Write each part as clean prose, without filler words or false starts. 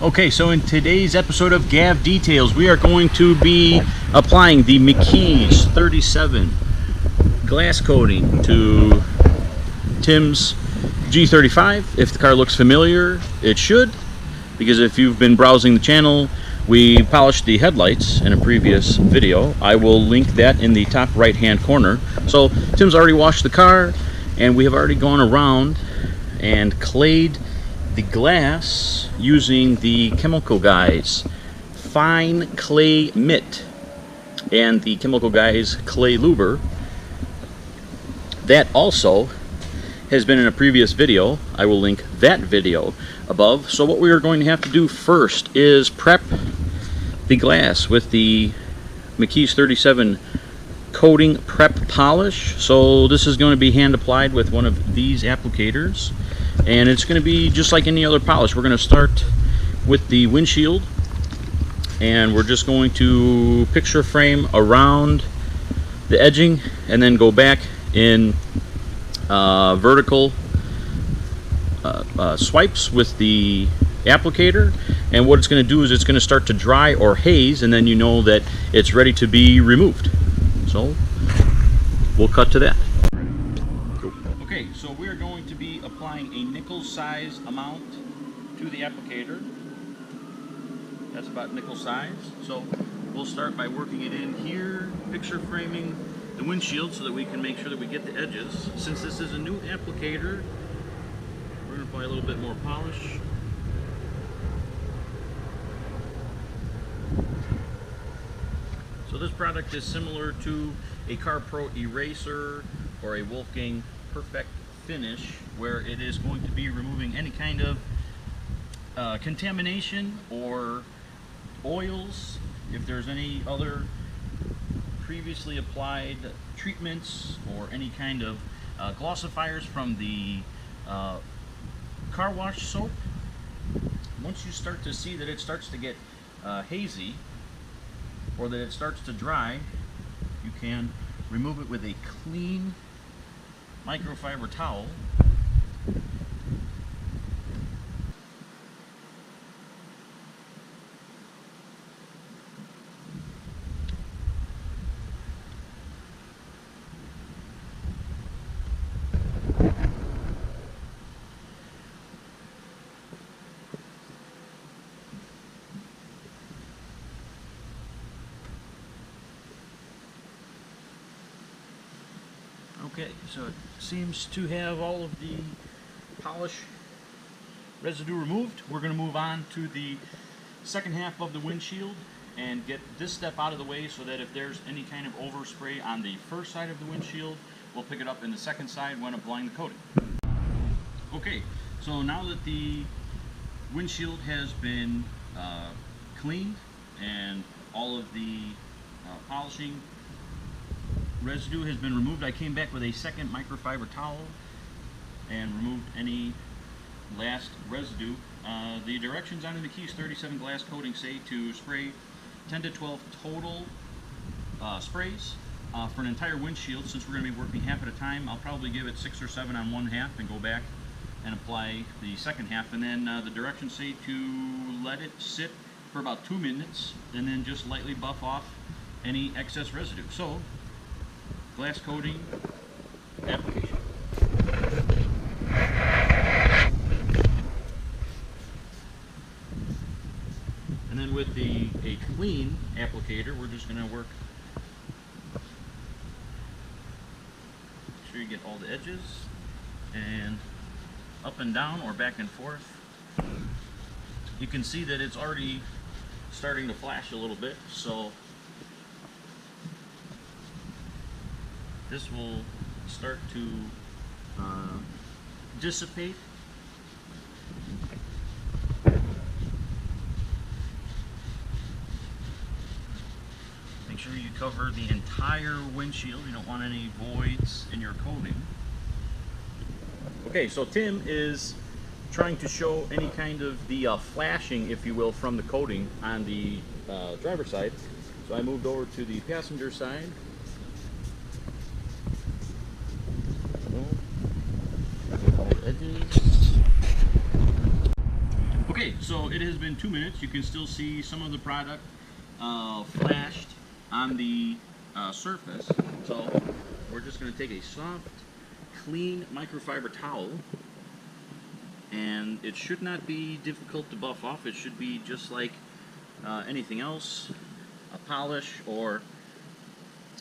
Okay, so in today's episode of Gav Details, we are going to be applying the McKee's 37 glass coating to Tim's G35. If the car looks familiar, it should, because if you've been browsing the channel, we polished the headlights in a previous video. I will link that in the top right hand corner. So Tim's already washed the car, and we have already gone around and clayed the glass using the Chemical Guys fine clay mitt and the Chemical Guys clay luber. That also has been in a previous video. I will link that video above. So what we are going to have to do first is prep the glass with the McKee's 37 coating prep polish. So this is going to be hand applied with one of these applicators, and it's going to be just like any other polish. We're going to start with the windshield, and we're just going to picture frame around the edging and then go back in vertical swipes with the applicator. And what it's going to do is it's going to start to dry or haze, and then you know that it's ready to be removed. So we'll cut to that. Okay, so we're going to be applying a nickel size amount to the applicator. That's about nickel size. So we'll start by working it in here, picture framing the windshield so that we can make sure that we get the edges. Since this is a new applicator, we're going to apply a little bit more polish. So this product is similar to a CarPro eraser or a Wolfgang Perfect Finish, where it is going to be removing any kind of contamination or oils. If there's any other previously applied treatments or any kind of glossifiers from the car wash soap, once you start to see that it starts to get hazy or that it starts to dry, you can remove it with a clean microfiber towel. Okay, so it seems to have all of the polish residue removed. We're going to move on to the second half of the windshield and get this step out of the way so that if there's any kind of overspray on the first side of the windshield, we'll pick it up in the second side when applying the coating. Okay, so now that the windshield has been cleaned and all of the polishing residue has been removed, I came back with a second microfiber towel and removed any last residue. The directions on the McKee's 37 glass coating say to spray 10 to 12 total sprays for an entire windshield. Since we're going to be working half at a time, I'll probably give it 6 or 7 on one half and go back and apply the second half. And then the directions say to let it sit for about 2 minutes and then just lightly buff off any excess residue. So glass coating application. And then with a clean applicator, we're just going to work. Make sure you get all the edges and up and down or back and forth. You can see that it's already starting to flash a little bit, so this will start to dissipate. Make sure you cover the entire windshield. You don't want any voids in your coating. Okay, so Tim is trying to show any kind of the flashing, if you will, from the coating on the driver's side. So I moved over to the passenger side. Okay, so it has been 2 minutes. You can still see some of the product flashed on the surface. So we're just going to take a soft, clean microfiber towel, and it should not be difficult to buff off. It should be just like anything else, a polish or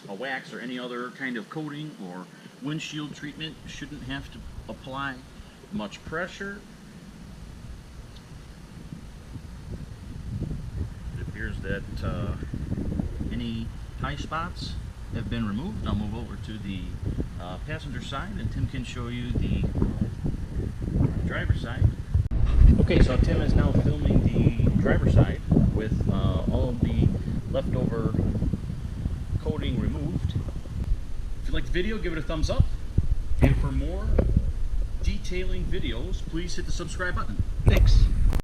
a wax or any other kind of coating or windshield treatment. Shouldn't have to apply much pressure. It appears that any high spots have been removed. I'll move over to the passenger side and Tim can show you the driver's side. Okay, so Tim is now filming the driver's side with all of the leftover coating removed. If you like the video, give it a thumbs up. And for more detailing videos, please hit the subscribe button. Thanks.